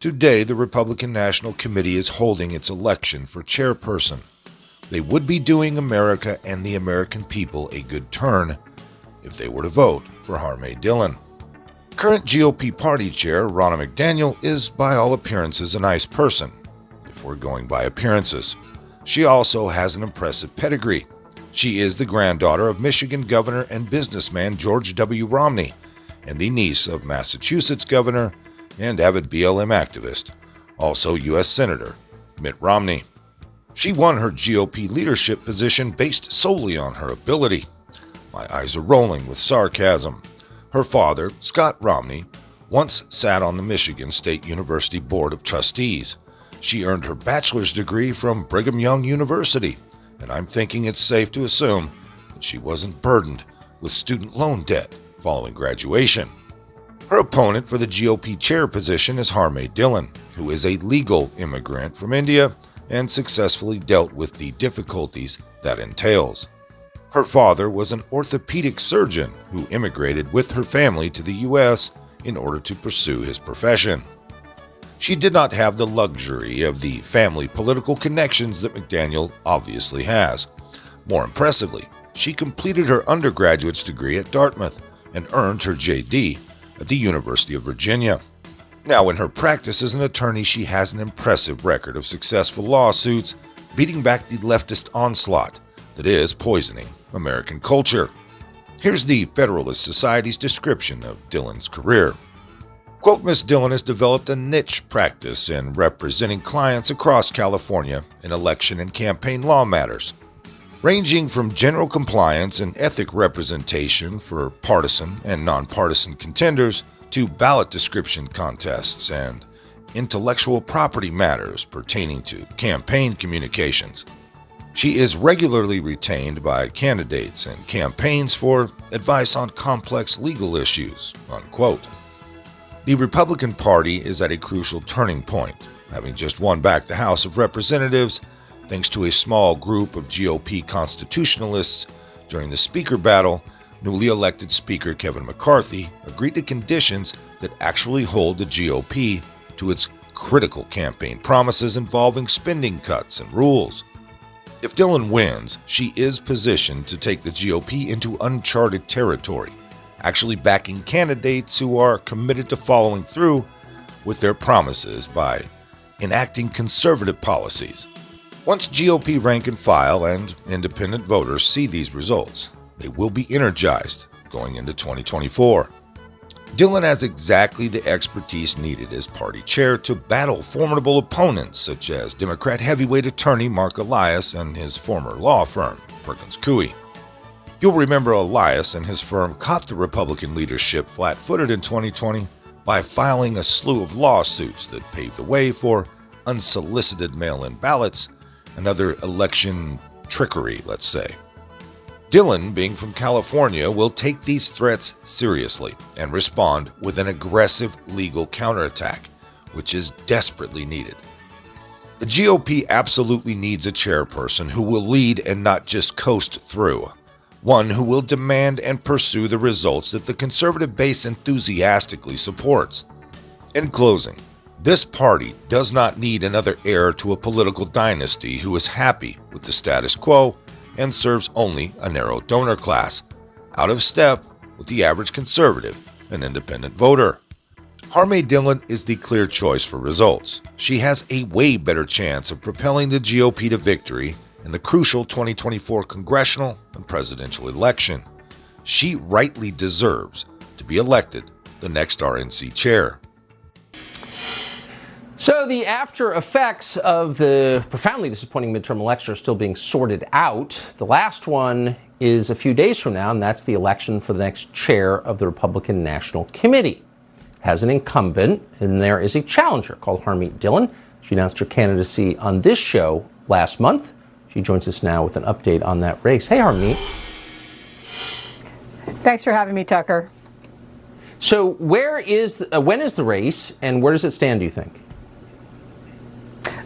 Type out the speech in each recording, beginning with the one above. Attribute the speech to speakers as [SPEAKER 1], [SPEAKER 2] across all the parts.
[SPEAKER 1] Today, the Republican National Committee is holding its election for chairperson. They would be doing America and the American people a good turn if they were to vote for Harmeet Dhillon. Current GOP party chair Ronna McDaniel is, by all appearances, a nice person, if we're going by appearances. She also has an impressive pedigree. She is the granddaughter of Michigan Governor and businessman George W. Romney, and the niece of Massachusetts Governor and avid BLM activist, also U.S. Senator Mitt Romney. She won her GOP leadership position based solely on her ability. My eyes are rolling with sarcasm. Her father, Scott Romney, once sat on the Michigan State University Board of Trustees. She earned her bachelor's degree from Brigham Young University, and I'm thinking it's safe to assume that she wasn't burdened with student loan debt following graduation. Her opponent for the GOP chair position is Harmeet Dhillon, who is a legal immigrant from India and successfully dealt with the difficulties that entails. Her father was an orthopedic surgeon who immigrated with her family to the U.S. in order to pursue his profession. She did not have the luxury of the family political connections that McDaniel obviously has. More impressively, she completed her undergraduate's degree at Dartmouth and earned her JD at the University of Virginia. Now, in her practice as an attorney, she has an impressive record of successful lawsuits, beating back the leftist onslaught that is poisoning American culture. Here's the Federalist Society's description of Dhillon's career. Quote, Ms. Dhillon has developed a niche practice in representing clients across California in election and campaign law matters, ranging from general compliance and ethic representation for partisan and nonpartisan contenders to ballot description contests and intellectual property matters pertaining to campaign communications. She is regularly retained by candidates and campaigns for advice on complex legal issues, unquote. The Republican Party is at a crucial turning point, having just won back the House of Representatives thanks to a small group of GOP constitutionalists. During the speaker battle, newly elected Speaker Kevin McCarthy agreed to conditions that actually hold the GOP to its critical campaign promises involving spending cuts and rules. If Dhillon wins, she is positioned to take the GOP into uncharted territory, actually backing candidates who are committed to following through with their promises by enacting conservative policies. Once GOP rank and file and independent voters see these results, they will be energized going into 2024. Dhillon has exactly the expertise needed as party chair to battle formidable opponents such as Democrat heavyweight attorney Mark Elias and his former law firm, Perkins Coie. You'll remember Elias and his firm caught the Republican leadership flat-footed in 2020 by filing a slew of lawsuits that paved the way for unsolicited mail-in ballots and other election trickery, let's say. Dhillon, being from California, will take these threats seriously and respond with an aggressive legal counterattack, which is desperately needed. The GOP absolutely needs a chairperson who will lead and not just coast through, one who will demand and pursue the results that the conservative base enthusiastically supports. In closing, this party does not need another heir to a political dynasty who is happy with the status quo and serves only a narrow donor class, out of step with the average conservative and independent voter. Harmeet Dhillon is the clear choice for results. She has a way better chance of propelling the GOP to victory in the crucial 2024 congressional and presidential election. She rightly deserves to be elected the next RNC chair.
[SPEAKER 2] So the after effects of the profoundly disappointing midterm election are still being sorted out. The last one is a few days from now, and that's the election for the next chair of the Republican National Committee. It has an incumbent, and there is a challenger called Harmeet Dhillon. She announced her candidacy on this show last month. She joins us now with an update on that race. Hey, Harmeet.
[SPEAKER 3] Thanks for having me, Tucker.
[SPEAKER 2] So when is the race, and where does it stand, do you think?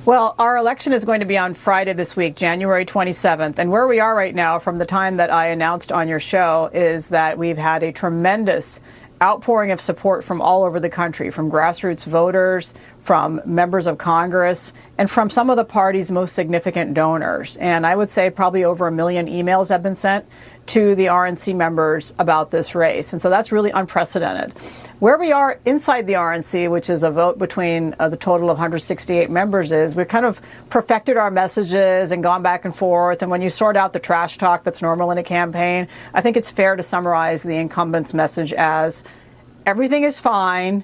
[SPEAKER 3] Well, our election is going to be on Friday this week, January 27th. And where we are right now from the time that I announced on your show is that we've had a tremendous outpouring of support from all over the country, from grassroots voters, from members of Congress, and from some of the party's most significant donors. And I would say probably over 1 million emails have been sent to the RNC members about this race. And so that's really unprecedented. Where we are inside the RNC, which is a vote between the total of 168 members, is we've kind of perfected our messages and gone back and forth. And when you sort out the trash talk that's normal in a campaign, I think it's fair to summarize the incumbent's message as everything is fine.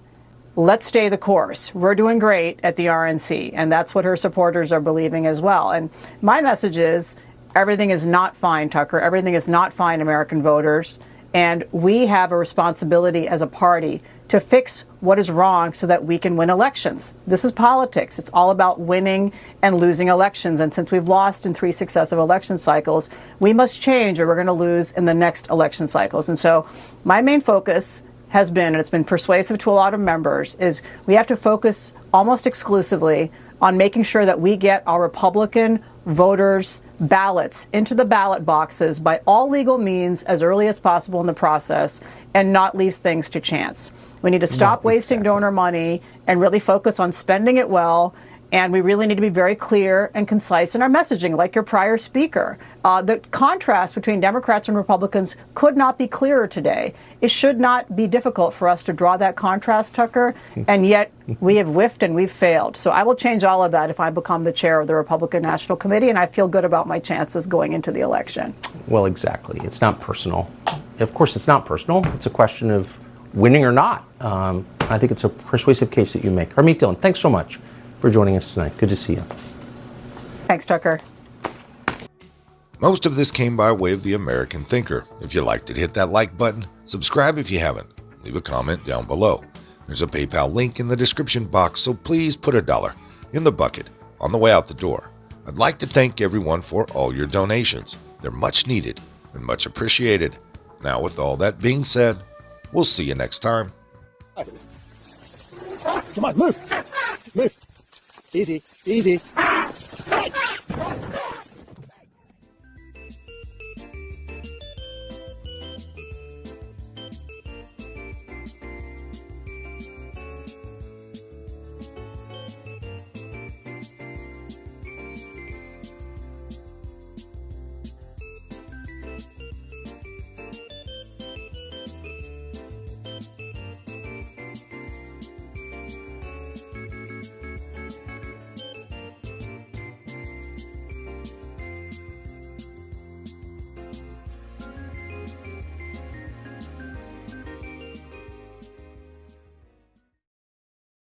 [SPEAKER 3] Let's stay the course. We're doing great at the RNC. And that's what her supporters are believing as well. And my message is everything is not fine, Tucker. Everything is not fine, American voters. And we have a responsibility as a party to fix what is wrong so that we can win elections. This is politics. It's all about winning and losing elections. And since we've lost in 3 successive election cycles, we must change or we're going to lose in the next election cycles. And so my main focus has been, and it's been persuasive to a lot of members, is we have to focus almost exclusively on making sure that we get our Republican voters' ballots into the ballot boxes by all legal means as early as possible in the process and not leave things to chance. We need to stop wasting donor money and really focus on spending it well. And we really need to be very clear and concise in our messaging, like your prior speaker. The contrast between Democrats and Republicans could not be clearer today. It should not be difficult for us to draw that contrast, Tucker, and yet we have whiffed and we've failed. So I will change all of that if I become the chair of the Republican National Committee, and I feel good about my chances going into the election.
[SPEAKER 2] Well, exactly. It's not personal. Of course, it's not personal. It's a question of winning or not. I think it's a persuasive case that you make. Harmeet Dhillon, thanks so much for joining us tonight. Good to see you.
[SPEAKER 3] Thanks, Tucker.
[SPEAKER 1] Most of this came by way of the American Thinker. If you liked it, hit that like button. Subscribe if you haven't. Leave a comment down below. There's a PayPal link in the description box, so please put $1 in the bucket on the way out the door. I'd like to thank everyone for all your donations. They're much needed and much appreciated. Now, with all that being said, we'll see you next time.
[SPEAKER 4] Come on, move. Move. Easy, easy.